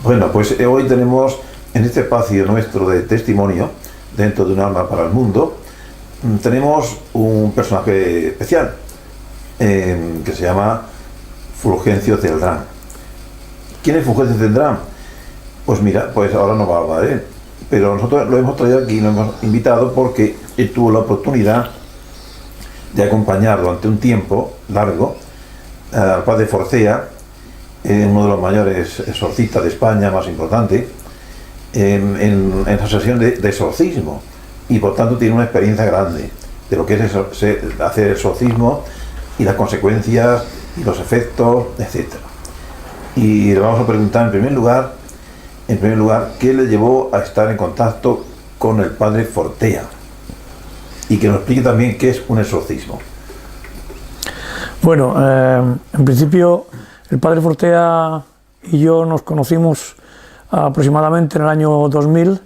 Bueno, pues hoy tenemos en este espacio nuestro de testimonio, dentro de un alma para el mundo, tenemos un personaje especial que se llama Fulgencio Celdrán. ¿Quién es Fulgencio Celdrán? Pues mira, pues ahora no va a hablar él, pero nosotros lo hemos traído aquí, lo hemos invitado porque él tuvo la oportunidad de acompañar durante un tiempo largo al padre Fortea, uno de los mayores exorcistas de España, más importante, en esa sesión de exorcismo, y por tanto tiene una experiencia grande de lo que es hacer exorcismo y las consecuencias y los efectos, etc. Y le vamos a preguntar en primer lugar, qué le llevó a estar en contacto con el padre Fortea, y que nos explique también qué es un exorcismo. Bueno, en principio el padre Fortea y yo nos conocimos aproximadamente en el año 2000.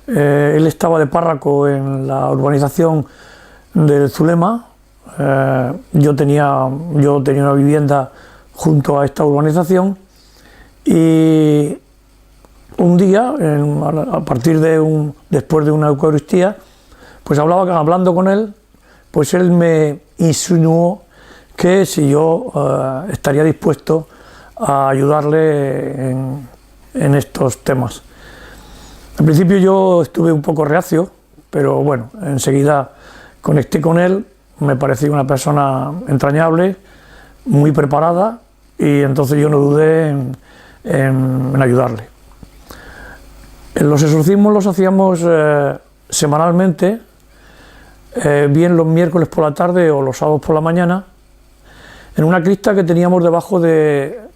Él estaba de párroco en la urbanización del Zulema. Yo tenía una vivienda junto a esta urbanización, y un día, después de una Eucaristía, pues hablando con él, pues él me insinuó que si yo estaría dispuesto a ayudarle en estos temas. En principio yo estuve un poco reacio, pero bueno, enseguida conecté con él, me pareció una persona entrañable, muy preparada, y entonces yo no dudé en ayudarle. Los exorcismos los hacíamos semanalmente, bien los miércoles por la tarde o los sábados por la mañana, en una cripta que teníamos debajo de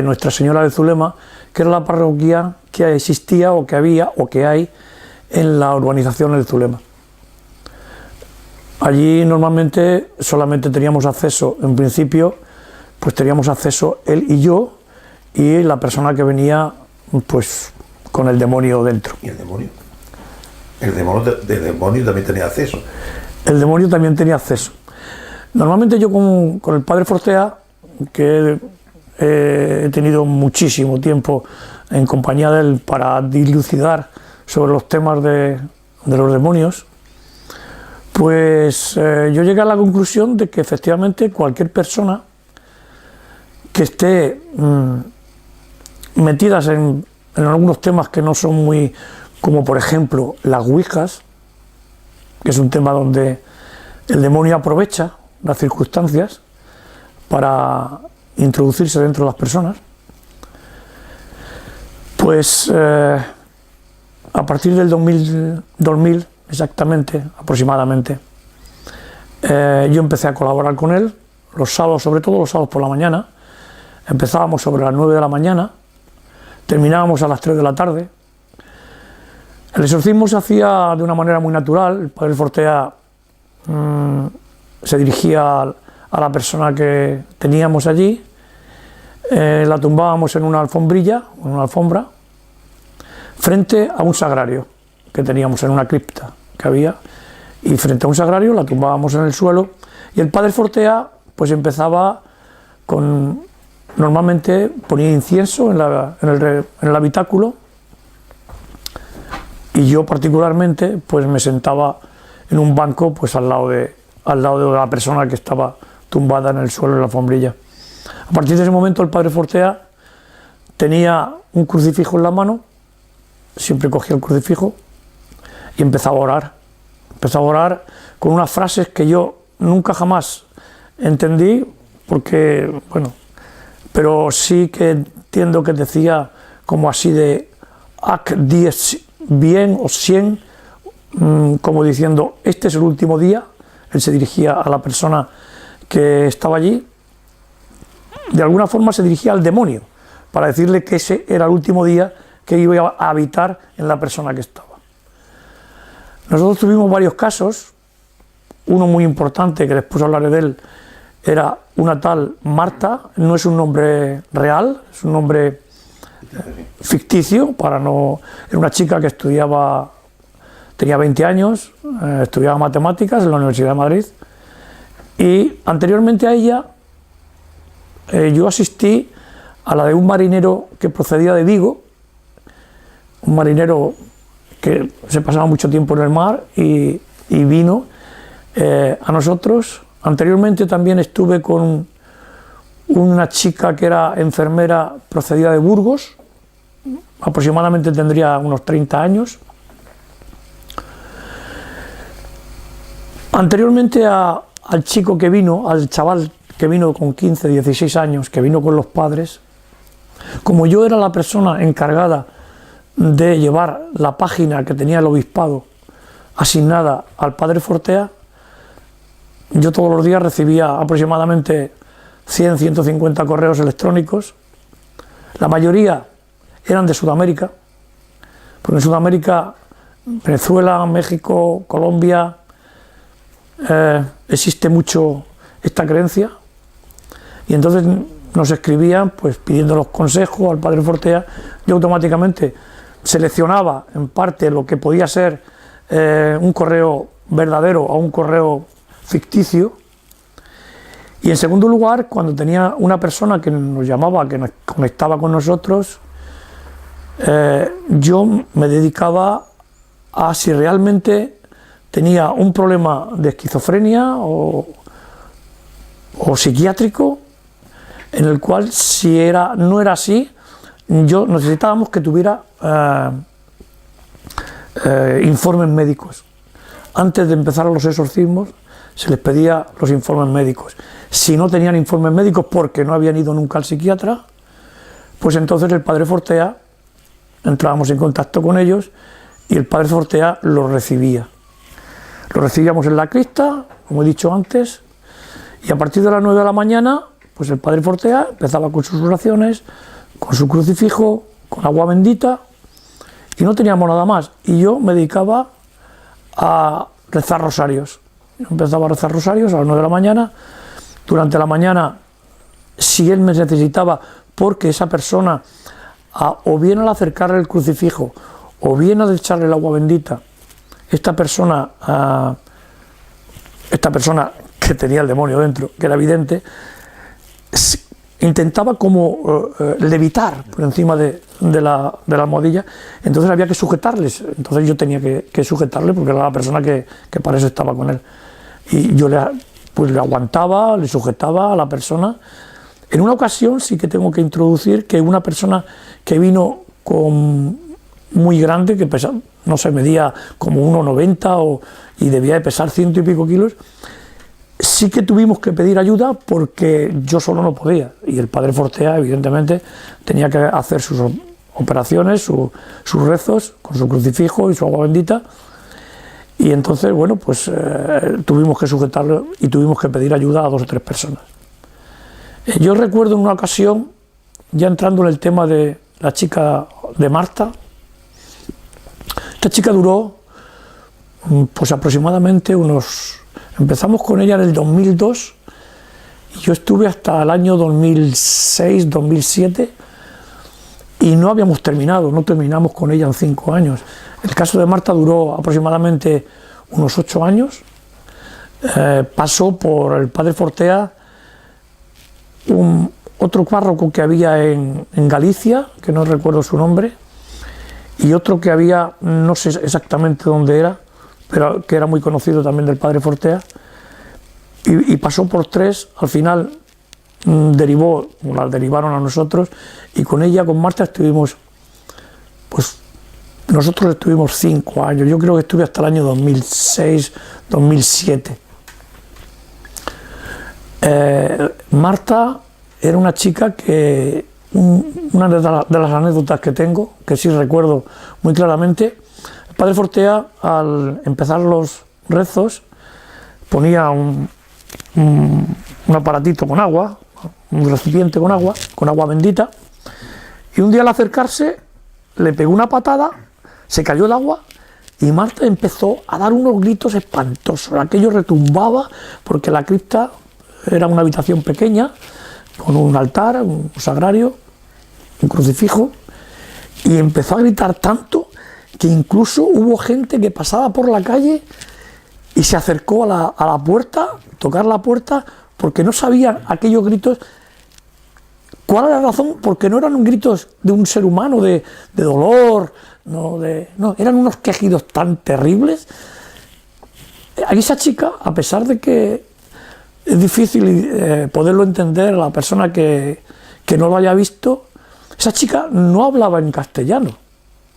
Nuestra Señora de Zulema, que era la parroquia que existía o que había o que hay en la urbanización del Zulema. Allí normalmente solamente teníamos acceso, en principio, pues teníamos acceso él y yo, y la persona que venía pues con el demonio dentro. ¿Y el demonio? El demonio también tenía acceso. El demonio también tenía acceso. Normalmente yo con el padre Fortea, que he tenido muchísimo tiempo en compañía de él para dilucidar sobre los temas de los demonios, pues yo llegué a la conclusión de que efectivamente cualquier persona que esté metidas en algunos temas que no son muy, como por ejemplo las ouijas, que es un tema donde el demonio aprovecha las circunstancias para introducirse dentro de las personas, pues a partir del 2000 exactamente, aproximadamente, yo empecé a colaborar con él los sábados, sobre todo los sábados por la mañana. Empezábamos sobre las 9 de la mañana, terminábamos a las 3 de la tarde. El exorcismo se hacía de una manera muy natural. El padre Fortea se dirigía a la persona que teníamos allí, la tumbábamos en una alfombrilla, en una alfombra, frente a un sagrario que teníamos en una cripta que había, y frente a un sagrario la tumbábamos en el suelo, y el padre Fortea pues empezaba normalmente ponía incienso en el habitáculo, y yo particularmente pues me sentaba en un banco pues al lado de la persona que estaba tumbada en el suelo en la alfombrilla. A partir de ese momento el padre Fortea tenía un crucifijo en la mano, siempre cogía el crucifijo y empezaba a orar. Empezaba a orar con unas frases que yo nunca jamás entendí, porque, bueno, pero sí que entiendo que decía como así de «Ac 10 bien» o «100», como diciendo «este es el último día». Él se dirigía a la persona que estaba allí, de alguna forma se dirigía al demonio, para decirle que ese era el último día que iba a habitar en la persona que estaba. Nosotros tuvimos varios casos. Uno muy importante, que después hablaré de él, era una tal Marta. No es un nombre real, es un nombre ficticio, era una chica que tenía 20 años, estudiaba matemáticas en la Universidad de Madrid, y anteriormente a ella yo asistí a la de un marinero que procedía de Vigo, un marinero que se pasaba mucho tiempo en el mar y vino a nosotros. Anteriormente también estuve con una chica que era enfermera procedida de Burgos, aproximadamente tendría unos 30 años. Anteriormente al chico que vino, al chaval que vino con 15, 16 años, que vino con los padres, como yo era la persona encargada de llevar la página que tenía el obispado asignada al padre Fortea, yo todos los días recibía aproximadamente 100, 150 correos electrónicos. La mayoría eran de Sudamérica, porque en Sudamérica, Venezuela, México, Colombia, existe mucho esta creencia, y entonces nos escribían pues pidiéndonos consejos al padre Fortea. Yo automáticamente seleccionaba en parte lo que podía ser un correo verdadero o un correo ficticio, y en segundo lugar, cuando tenía una persona que nos llamaba, que nos conectaba con nosotros, yo me dedicaba a si realmente tenía un problema de esquizofrenia o psiquiátrico, en el cual si no era así, yo necesitábamos que tuviera informes médicos. Antes de empezar los exorcismos se les pedía los informes médicos. Si no tenían informes médicos porque no habían ido nunca al psiquiatra, pues entonces el padre Fortea, entrábamos en contacto con ellos y el padre Fortea los recibía. Lo recibíamos en la cripta, como he dicho antes, y a partir de las 9 de la mañana, pues el padre Fortea empezaba con sus oraciones, con su crucifijo, con agua bendita, y no teníamos nada más. Y yo me dedicaba a rezar rosarios. Yo empezaba a rezar rosarios a las 9 de la mañana. Durante la mañana, si él me necesitaba, porque esa persona, o bien al acercarle el crucifijo, o bien al echarle el agua bendita, esta persona que tenía el demonio dentro, que era evidente, intentaba como levitar por encima de la almohadilla. Entonces había que sujetarles, entonces yo tenía que sujetarle porque era la persona que para eso estaba con él, y yo le aguantaba, le sujetaba a la persona. En una ocasión sí que tengo que introducir que una persona que vino muy grande, que pesaba, no sé, medía como 1,90 y debía de pesar 100 y pico kilos, sí que tuvimos que pedir ayuda porque yo solo no podía, y el padre Fortea evidentemente tenía que hacer sus operaciones, sus rezos con su crucifijo y su agua bendita, y entonces bueno, pues tuvimos que sujetarlo y tuvimos que pedir ayuda a 2 o 3 personas. Yo recuerdo en una ocasión, ya entrando en el tema de la chica de Marta, esta chica duró pues aproximadamente empezamos con ella en el 2002 y yo estuve hasta el año 2006, 2007 y no habíamos terminado, no terminamos con ella en 5 años. El caso de Marta duró aproximadamente unos 8 años. Pasó por el padre Fortea otro párroco que había en Galicia, que no recuerdo su nombre, y otro que había, no sé exactamente dónde era, pero que era muy conocido también del padre Fortea, y pasó por 3, al final la derivaron a nosotros, y con ella, con Marta, estuvimos, pues nosotros estuvimos 5 años, yo creo que estuve hasta el año 2006, 2007. Marta era una chica que, una de las anécdotas que tengo, que sí recuerdo muy claramente, el padre Fortea, al empezar los rezos, ponía un aparatito con agua, un recipiente con agua bendita, y un día al acercarse le pegó una patada, se cayó el agua y Marta empezó a dar unos gritos espantosos. Aquello retumbaba porque la cripta era una habitación pequeña con un altar, un sagrario, un crucifijo, y empezó a gritar tanto que incluso hubo gente que pasaba por la calle y se acercó a la puerta, tocar la puerta, porque no sabían aquellos gritos ¿Cuál era la razón? Porque no eran gritos de un ser humano de dolor, no, eran unos quejidos tan terribles. A esa chica, a pesar de que es difícil poderlo entender a la persona que no lo haya visto, esa chica no hablaba en castellano,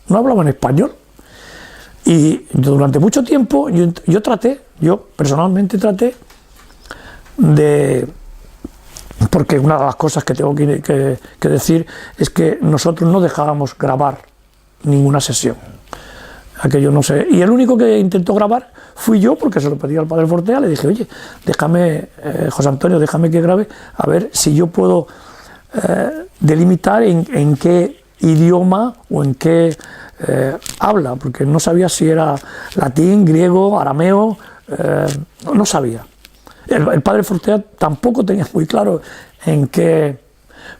no hablaba en español. Y durante mucho tiempo yo personalmente traté de... Porque una de las cosas que tengo que decir es que nosotros no dejábamos grabar ninguna sesión. Aquello no sé. Y el único que intentó grabar fui yo, porque se lo pedí al padre Fortea. Le dije, oye, déjame, José Antonio, déjame que grabe, a ver si yo puedo delimitar en qué idioma o en qué habla, porque no sabía si era latín, griego, arameo, no sabía. El padre Fortea tampoco tenía muy claro en qué,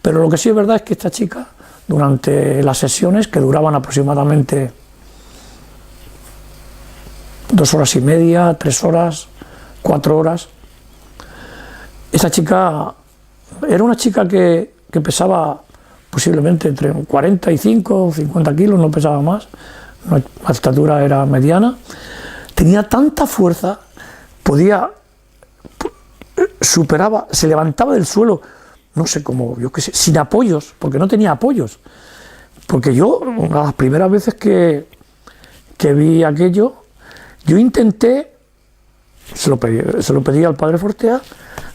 pero lo que sí es verdad es que esta chica, durante las sesiones, que duraban aproximadamente 2 horas y media, 3 horas, 4 horas, esa chica era una chica que pesaba posiblemente entre 45 o 50 kilos, no pesaba más, la estatura era mediana, tenía tanta fuerza, superaba, se levantaba del suelo, no sé cómo, yo qué sé, sin apoyos, porque no tenía apoyos. Porque yo, una de las primeras veces que vi aquello, yo intenté, se lo pedí al padre Fortea,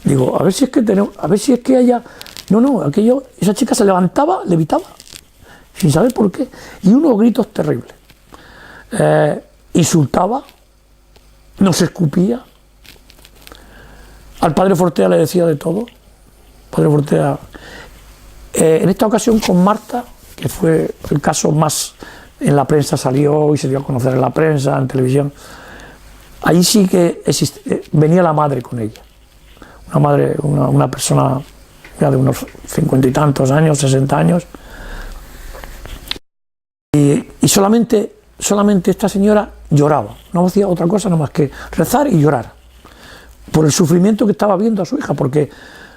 digo, a ver si es que ella, aquello, esa chica se levantaba, levitaba, sin saber por qué, y unos gritos terribles. Insultaba, nos escupía. Al padre Fortea le decía de todo. Padre Fortea, en esta ocasión con Marta, que fue el caso más en la prensa, salió y se dio a conocer en la prensa, en televisión, ahí sí que venía la madre con ella. Una madre, una persona ya de unos 50 y tantos años, 60 años. Y solamente esta señora lloraba, no hacía otra cosa nada más que rezar y llorar por el sufrimiento que estaba viendo a su hija, porque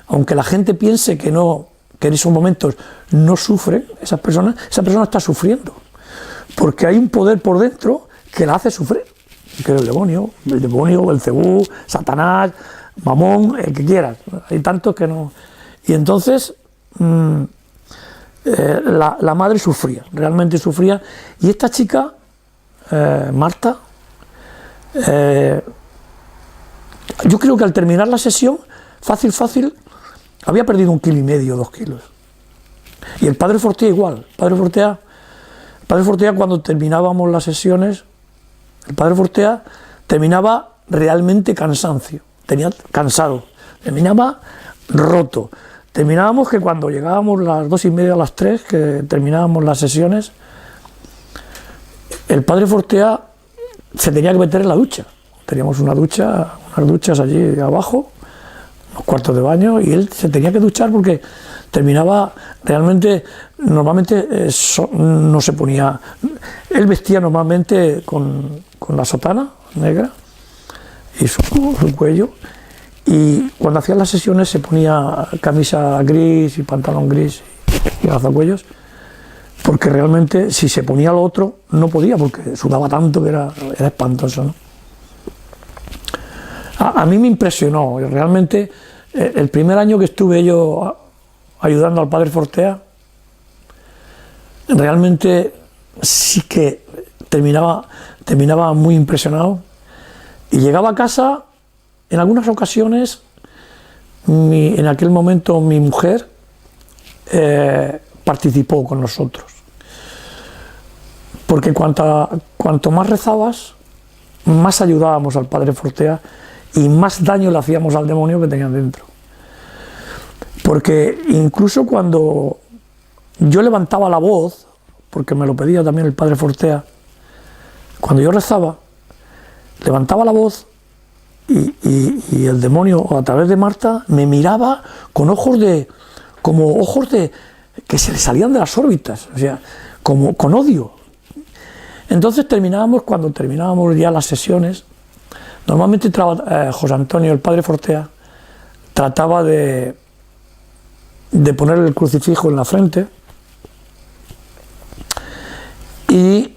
aunque la gente piense que en esos momentos no sufren, esa persona está sufriendo, porque hay un poder por dentro que la hace sufrir, que es el demonio, Belcebú, Satanás, Mamón, el que quieras, hay tantos que no. Y entonces la madre sufría, realmente sufría, y esta chica, Marta, yo creo que al terminar la sesión, fácil, había perdido 1,5 kilos, 2 kilos. Y el padre Fortea igual. El padre Fortea cuando terminábamos las sesiones, el padre Fortea terminaba realmente cansado, terminaba roto. Terminábamos que cuando llegábamos las 2:30, las 3, que terminábamos las sesiones, el padre Fortea se tenía que meter en la ducha. Teníamos unas duchas allí abajo, unos cuartos de baño, y él se tenía que duchar porque terminaba realmente, normalmente no se ponía, él vestía normalmente con la sotana negra y su cuello, y cuando hacía las sesiones se ponía camisa gris y pantalón gris y alzacuellos, porque realmente si se ponía lo otro no podía, porque sudaba tanto que era espantoso, ¿no? A mí me impresionó, realmente el primer año que estuve yo ayudando al padre Fortea, realmente sí que terminaba muy impresionado, y llegaba a casa, en algunas ocasiones, en aquel momento mi mujer participó con nosotros, porque cuanto más rezabas, más ayudábamos al padre Fortea y más daño le hacíamos al demonio que tenían dentro. Porque incluso cuando yo levantaba la voz, porque me lo pedía también el padre Fortea, cuando yo rezaba, levantaba la voz y el demonio, a través de Marta, me miraba con como ojos de que se le salían de las órbitas, o sea, como con odio. Entonces cuando terminábamos ya las sesiones, normalmente José Antonio, el padre Fortea, trataba de de ponerle el crucifijo en la frente y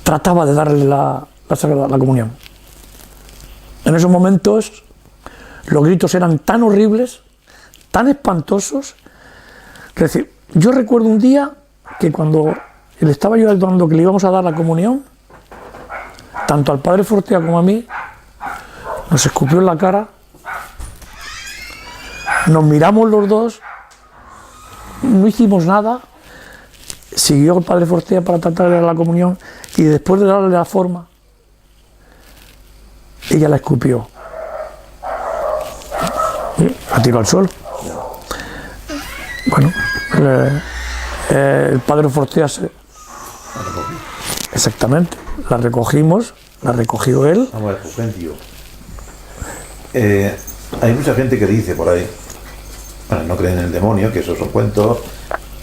trataba de darle la comunión. En esos momentos los gritos eran tan horribles, tan espantosos. Es decir, yo recuerdo un día que cuando le estaba yo ayudando, que le íbamos a dar la comunión, tanto al padre Fortea como a mí, nos escupió en la cara, nos miramos los dos, no hicimos nada, siguió el padre Fortea para tratar de dar la comunión y después de darle la forma, ella la escupió. La tiró al suelo. Bueno, el padre Fortea exactamente, la recogimos, la recogió él. Vamos a ver, Fulgencio. Hay mucha gente que dice por ahí, bueno, no creen en el demonio, que esos son cuentos,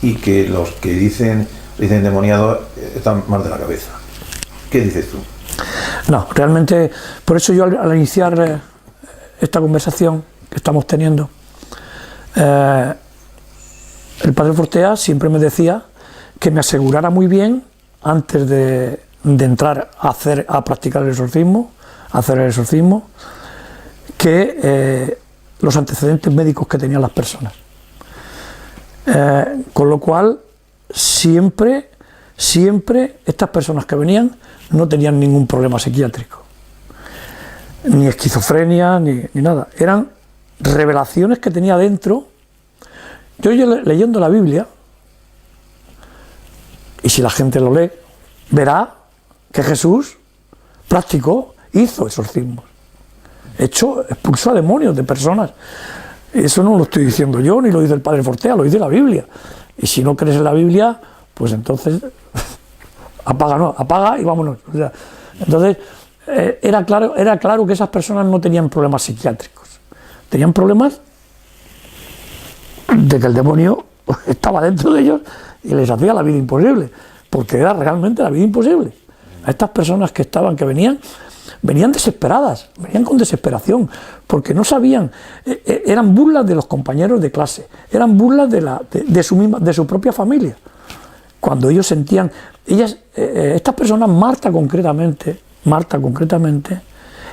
y que los que dicen endemoniados están mal de la cabeza. ¿Qué dices tú? No, realmente, por eso yo al iniciar esta conversación que estamos teniendo, el padre Fortea siempre me decía que me asegurara muy bien antes de entrar a practicar el exorcismo, que los antecedentes médicos que tenían las personas. Con lo cual, siempre estas personas que venían no tenían ningún problema psiquiátrico, ni esquizofrenia, ni nada. Eran revelaciones que tenía dentro. Yo leyendo la Biblia, y si la gente lo lee, verá que Jesús practicó, hizo exorcismos, expulsó a demonios de personas. Eso no lo estoy diciendo yo, ni lo dice el padre Fortea, lo dice la Biblia. Y si no crees en la Biblia, pues entonces apaga y vámonos. O sea, entonces era claro que esas personas no tenían problemas psiquiátricos, tenían problemas de que el demonio estaba dentro de ellos y les hacía la vida imposible, porque era realmente la vida imposible. A estas personas que venían desesperadas, venían con desesperación, porque no sabían, eran burlas de los compañeros de clase, eran burlas de su propia familia. Cuando ellos sentían, estas personas, Marta concretamente,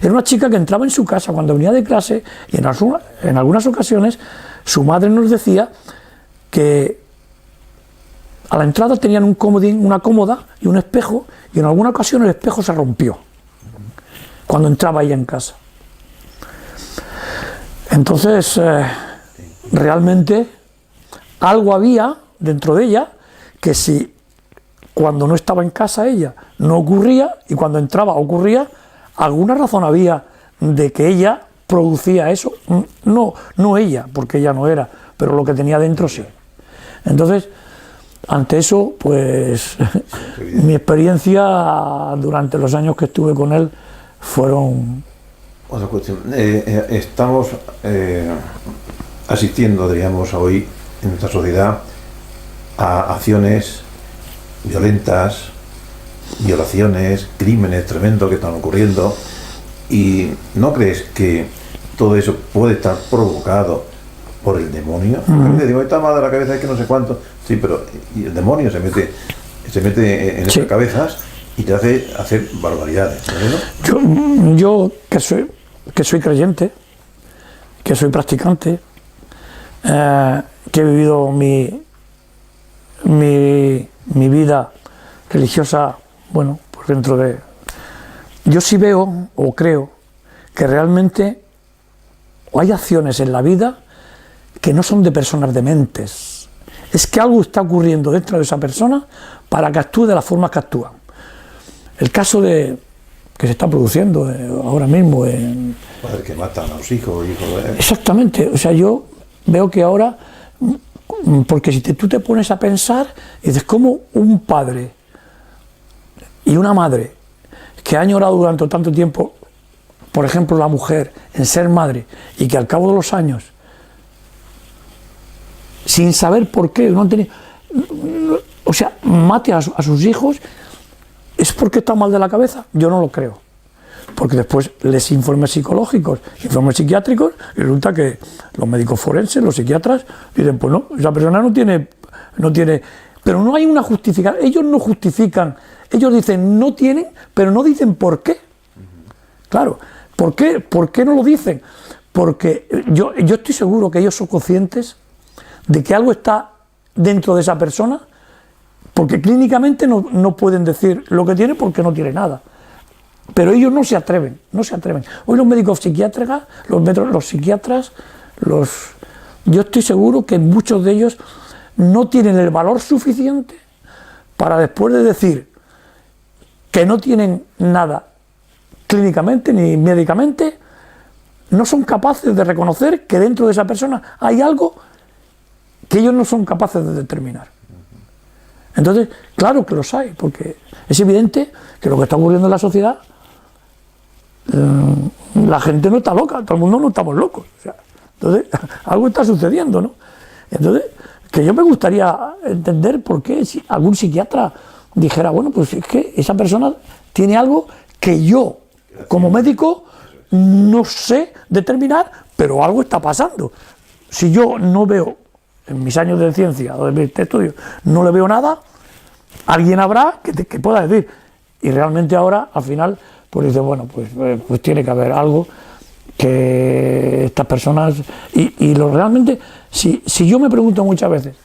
era una chica que entraba en su casa cuando venía de clase y en algunas ocasiones su madre nos decía que a la entrada tenían un comodín, una cómoda y un espejo, y en alguna ocasión el espejo se rompió cuando entraba ella en casa. Entonces, realmente algo había dentro de ella que si cuando no estaba en casa ella no ocurría, y cuando entraba ocurría, alguna razón había de que ella producía eso. No ella, porque ella no era, pero lo que tenía dentro sí. Entonces, ante eso, pues mi experiencia durante los años que estuve con él fueron... Otra cuestión. Estamos asistiendo, diríamos, hoy en nuestra sociedad a acciones violentas, violaciones, crímenes tremendos que están ocurriendo, y ¿no crees que todo eso puede estar provocado por el demonio? Te digo, está mal de la cabeza, es que no sé cuánto. Sí, pero y el demonio se mete en esas cabezas y te hace hacer barbaridades, ¿no? Yo que soy creyente, que soy practicante, que he vivido mi vida religiosa, bueno, pues dentro de... Yo sí veo o creo que realmente hay acciones en la vida que no son de personas dementes. Es que algo está ocurriendo dentro de esa persona para que actúe de la forma que actúa. El caso que se está produciendo ahora mismo en... Padres que matan a los hijos. Exactamente. O sea, yo veo que ahora... Porque si tú te pones a pensar, dices, ¿cómo un padre y una madre que ha añorado durante tanto tiempo, por ejemplo la mujer, en ser madre, y que al cabo de los años, sin saber por qué, no han tenido, o sea, mate a sus hijos, ¿es porque está mal de la cabeza? Yo no lo creo. porque después les informes psicológicos, informes psiquiátricos, y resulta que los médicos forenses, los psiquiatras, dicen, pues no, esa persona no tiene, pero no hay una justificación, ellos no justifican, ellos dicen no tienen, pero no dicen por qué. Claro, ¿por qué no lo dicen? Porque yo estoy seguro que ellos son conscientes de que algo está dentro de esa persona, porque clínicamente no pueden decir lo que tiene porque no tiene nada. Pero ellos no se atreven. Hoy los médicos psiquiatras, los psiquiatras, yo estoy seguro que muchos de ellos no tienen el valor suficiente para, después de decir que no tienen nada clínicamente ni médicamente, no son capaces de reconocer que dentro de esa persona hay algo que ellos no son capaces de determinar. Entonces, claro que los hay, porque es evidente que lo que está ocurriendo en la sociedad, la gente no está loca, todo el mundo no estamos locos. O sea, entonces, algo está sucediendo, ¿no? Entonces, que yo me gustaría entender por qué si algún psiquiatra dijera, bueno, pues es que esa persona tiene algo que yo, como médico, no sé determinar, pero algo está pasando. Si yo no veo, en mis años de ciencia o de mis estudios, no le veo nada, alguien habrá que pueda decir. Y realmente ahora, al final, pues dice, bueno, pues tiene que haber algo que estas personas... Y realmente, si yo me pregunto muchas veces,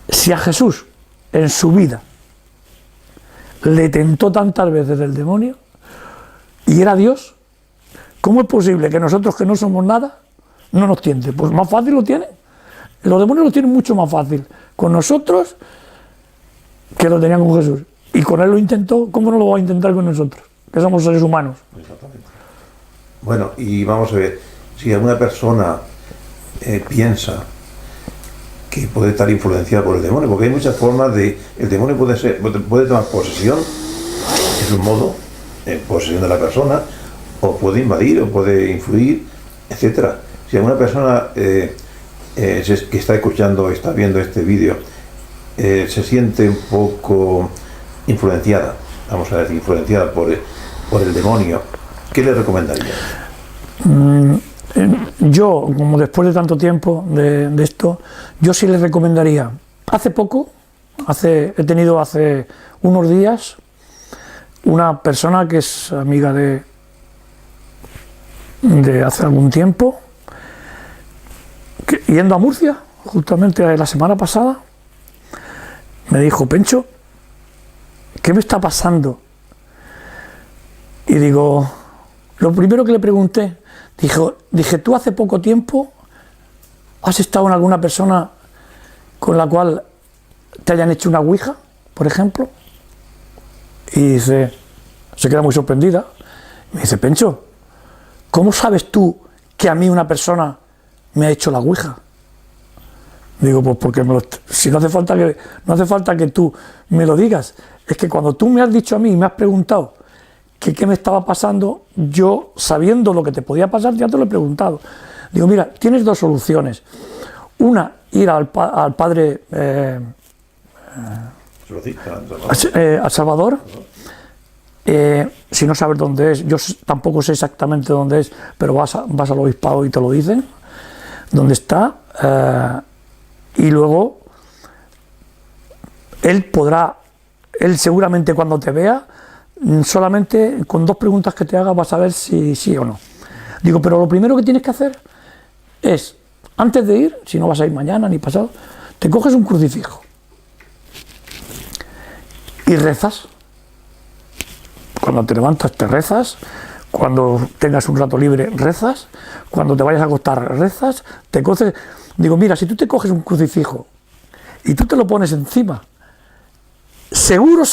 si a Jesús, en su vida, le tentó tantas veces el demonio, y era Dios, ¿cómo es posible que nosotros, que no somos nada, no nos tiente? Pues más fácil lo tienen. Los demonios lo tienen mucho más fácil con nosotros que lo tenían con Jesús. Y con él lo intentó, ¿cómo no lo va a intentar con nosotros? Que somos seres humanos. Exactamente. Bueno, y vamos a ver, si alguna persona piensa que puede estar influenciada por el demonio, porque hay muchas formas de... El demonio puede tomar posesión, es un modo, posesión de la persona, o puede invadir, o puede influir, etcétera. Si alguna persona que está escuchando, está viendo este vídeo, se siente un poco influenciada, vamos a decir, influenciada por el demonio, ¿qué le recomendaría? Yo, como después de tanto tiempo de esto, yo sí le recomendaría. He tenido hace unos días una persona que es amiga de hace algún tiempo, yendo a Murcia, justamente la semana pasada, me dijo, Pencho, ¿qué me está pasando? Y digo, lo primero que le pregunté, dije, ¿tú hace poco tiempo has estado en alguna persona con la cual te hayan hecho una ouija, por ejemplo? Y se queda muy sorprendida. Me dice, Pencho, ¿cómo sabes tú que a mí una persona me ha hecho la ouija? Digo, pues porque si no hace falta que tú me lo digas. Es que cuando tú me has dicho a mí y me has preguntado qué me estaba pasando, yo, sabiendo lo que te podía pasar, ya te lo he preguntado. Digo, mira, tienes dos soluciones. Una, ir al padre a Salvador. Si no sabes dónde es, yo tampoco sé exactamente dónde es, pero vas al obispado y te lo dicen dónde está. Y luego él seguramente cuando te vea, solamente con dos preguntas que te haga vas a ver si sí o no. Digo, pero lo primero que tienes que hacer es, antes de ir, si no vas a ir mañana ni pasado, te coges un crucifijo y rezas. Cuando te levantas te rezas, cuando tengas un rato libre rezas, cuando te vayas a acostar rezas, te coges... Digo, mira, si tú te coges un crucifijo y tú te lo pones encima, seguro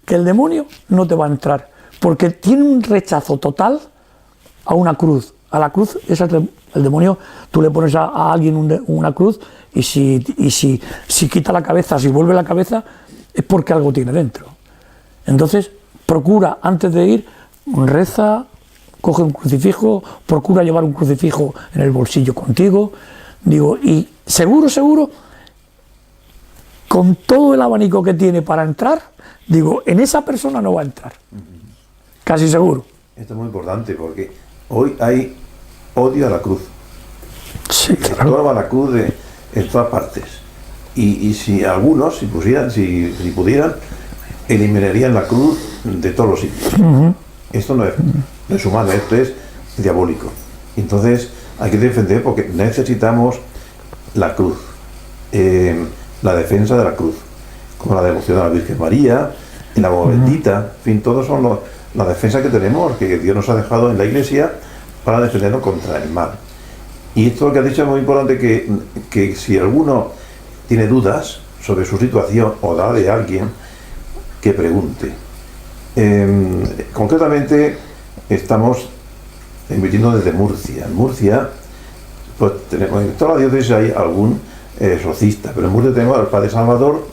que el demonio no te va a entrar, porque tiene un rechazo total a una cruz. A la cruz, el demonio, tú le pones a alguien una cruz y si quita la cabeza, si vuelve la cabeza, es porque algo tiene dentro. Entonces, procura, antes de ir, reza, coge un crucifijo, procura llevar un crucifijo en el bolsillo contigo, digo, y seguro, con todo el abanico que tiene para entrar, digo, en esa persona no va a entrar. casi seguro. Esto es muy importante porque hoy hay odio a la cruz. Sí, claro. Estorba la cruz en todas partes. Y si algunos, si pudieran, eliminarían la cruz de todos los sitios. Esto no es humano, esto es diabólico. Entonces hay que defender porque necesitamos la cruz, la defensa de la cruz, como la devoción a la Virgen María, el agua bendita, en fin, todos son la defensa que tenemos, que Dios nos ha dejado en la Iglesia para defendernos contra el mal. Y esto que has dicho es muy importante, que si alguno tiene dudas sobre su situación o la de alguien, que pregunte. Concretamente estamos emitiendo desde Murcia. En Murcia, pues tenemos, en toda la diócesis hay algún exorcista, pero en Murcia tenemos al Padre Salvador,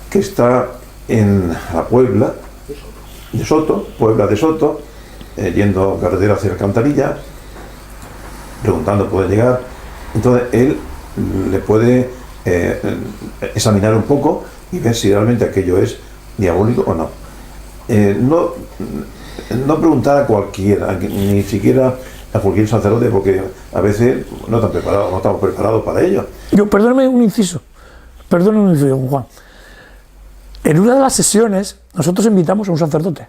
que está en la Puebla de Soto, yendo carretera hacia Alcantarilla, preguntando puede llegar. Entonces él le puede examinar un poco y ver si realmente aquello es diabólico o no. No preguntar a cualquiera, ni siquiera a cualquier sacerdote, porque a veces no estamos preparados para ello. Perdóneme un inciso, Juan. En una de las sesiones nosotros invitamos a un sacerdote.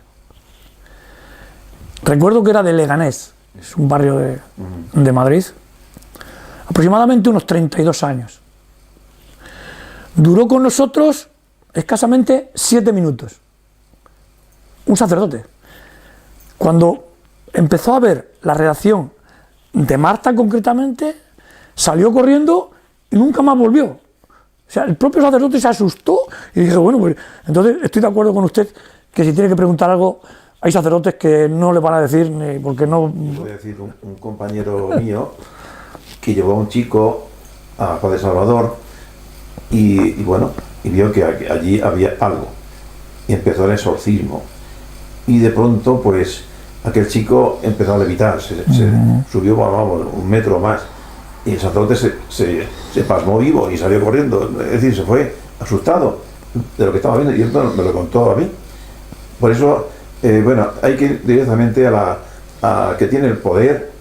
Recuerdo que era de Leganés, es un barrio de Madrid, aproximadamente unos 32 años. Duró con nosotros escasamente 7 minutos. Un sacerdote. Cuando empezó a ver la reacción de Marta concretamente, salió corriendo y nunca más volvió. O sea, el propio sacerdote se asustó y dijo, bueno, pues entonces estoy de acuerdo con usted que si tiene que preguntar algo, hay sacerdotes que no le van a decir ni porque no... Voy a decir un compañero mío que llevó a un chico a Padre Salvador y vio que allí había algo y empezó el exorcismo y de pronto pues aquel chico empezó a levitar, se subió un metro o más y el sacerdote se pasmó vivo y salió corriendo, es decir, se fue asustado de lo que estaba viendo y esto me lo contó a mí. Por eso hay que ir directamente a que tiene el poder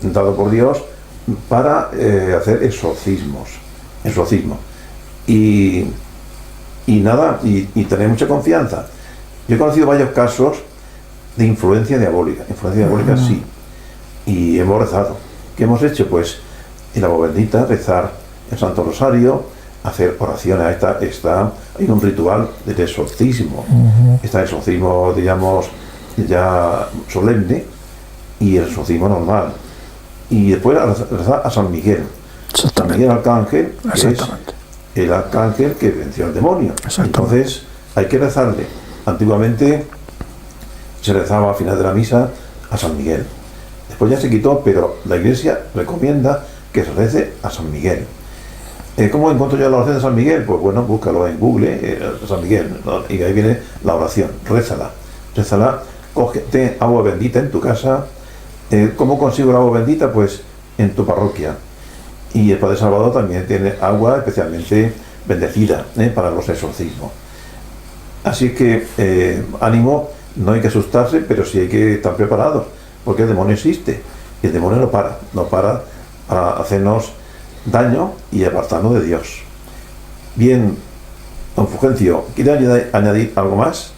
dado por Dios para hacer exorcismo y tener mucha confianza. Yo he conocido varios casos de influencia diabólica sí, y hemos rezado. ¿Qué hemos hecho? Pues el agua bendita, rezar el Santo Rosario, hacer oraciones. Hay un ritual de exorcismo. Está el exorcismo, digamos, ya solemne y el exorcismo normal. Y después rezar a San Miguel. San Miguel Arcángel, que es el arcángel que venció al demonio. Entonces hay que rezarle. Antiguamente se rezaba al final de la misa a San Miguel. Después ya se quitó, pero la Iglesia recomienda que se rece a San Miguel. ¿Cómo encuentro yo la oración de San Miguel? Pues bueno, búscalo en Google, San Miguel, ¿no? Y ahí viene la oración. Rézala, cógete agua bendita en tu casa. ¿Cómo consigo el agua bendita? Pues en tu parroquia. Y el Padre Salvador también tiene agua especialmente bendecida para los exorcismos. Así que ánimo, no hay que asustarse, pero sí hay que estar preparados, porque el demonio existe y el demonio no para a hacernos daño y apartarnos de Dios. Bien, don Fulgencio, ¿quiere añadir algo más?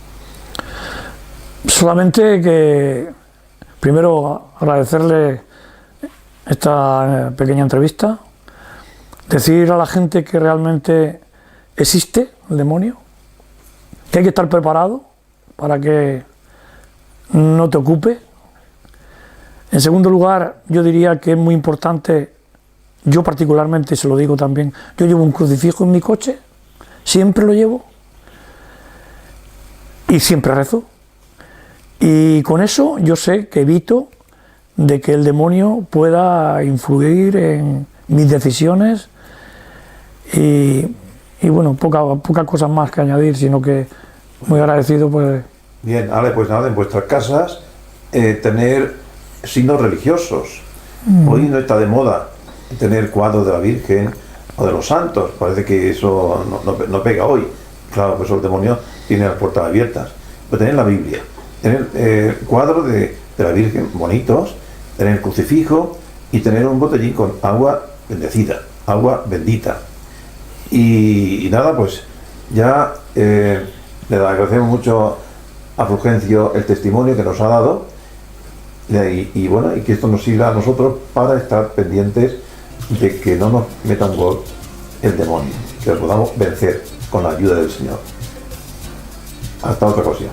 Solamente que primero agradecerle esta pequeña entrevista, decir a la gente que realmente existe el demonio, que hay que estar preparado para que no te ocupe. En segundo lugar, yo diría que es muy importante, yo particularmente se lo digo también, yo llevo un crucifijo en mi coche, siempre lo llevo y siempre rezo. Y con eso yo sé que evito de que el demonio pueda influir en mis decisiones y bueno, pocas cosas más que añadir, sino que muy agradecido pues. Bien, vale, pues nada, en vuestras casas tener signos religiosos. Hoy no está de moda tener cuadros de la Virgen o de los santos, parece que eso no pega hoy. Claro, pues el demonio tiene las puertas abiertas. Pero tener la Biblia, tener cuadros de la Virgen bonitos, tener el crucifijo y tener un botellín con agua bendecida, agua bendita. Y nada, pues ya le agradecemos mucho a Fulgencio el testimonio que nos ha dado y bueno, y que esto nos sirva a nosotros para estar pendientes de que no nos meta un gol el demonio, que lo podamos vencer con la ayuda del Señor. Hasta otra ocasión.